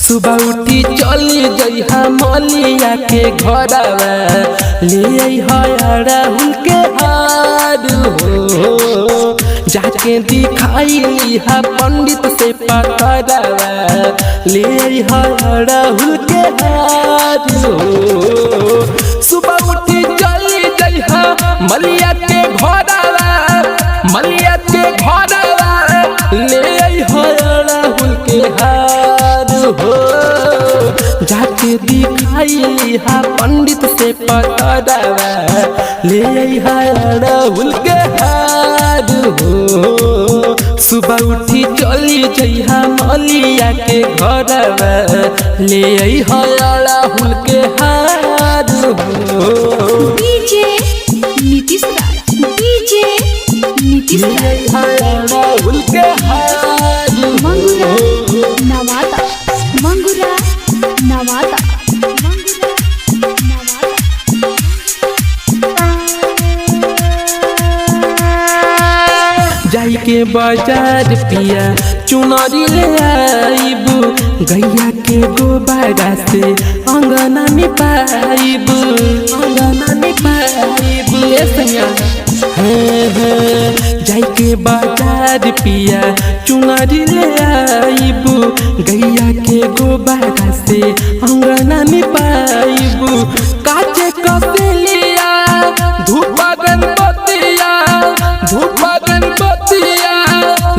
सुबह उठी चली जइहा मलिया के घरवा ले राहुल के हार हो जाके दिखाई लिहा पंडित से पकड़वा ले राहुल के हार हो। सुबह उठी चली जइहा मलिया के घरवा ले राहुल के हार हो जाके दिखाई लिहा पंडित से पकड़वा ले राहुल के हार हो। सुबह उठी चली जइहा मलिया के घरवा ले राहुल के हार हो। डीजे नीतीश राहुल के हार मंगुरा नवादा जाई के बाजार पिया चुनरी ले आईबू गैया के गोबरा से अंगना में पाईबू जाई के बाजार पिया चुनरी ले आईबू गैया के गोबरा से अंगना में पाईबू काचे कसेलिया धूप गणपतिया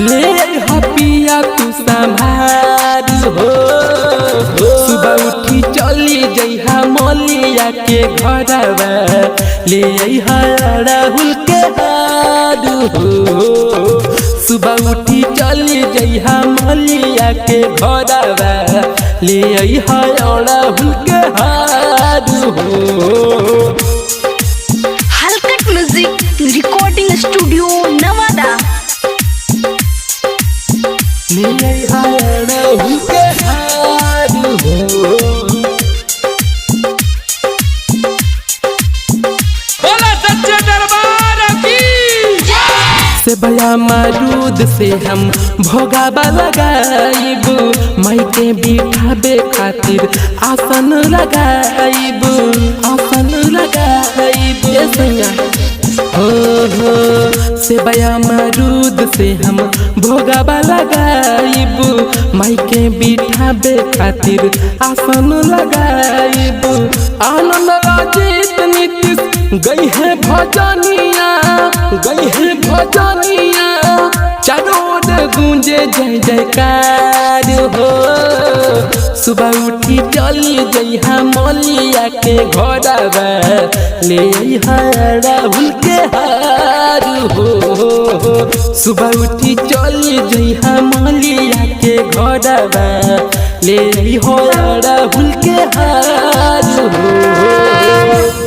ले हपिया तू संभार हो। सुबह उठी चली जइहा मलिया के घरवा ले राहुल के हार हो। सुबह उठी चली जइहा मलिया के घरवा ले राहुल के हार हो। हलकट म्यूजिक रिकॉर्डिंग स्टूडियो नवादा ले राहुल के हार हो। से बया मरूद से हम भोगाबा लगाईबू माई के बिठाबे खातिर आसन लगाईबू हो से बया मरूद से हम भोगाबा लगाईबू माई के बिठाबे खातिर आसन लगाईबू। आनंद राजीत नीतीश गई है भजनिया चारों ओर गूंजे जय जयकार हो। सुबह उठी चली जइहा मलिया के घरवा ले राहुल के हार हो। सुबह उठी चली जइहा मलिया के घरवा ले राहुल के हार हो।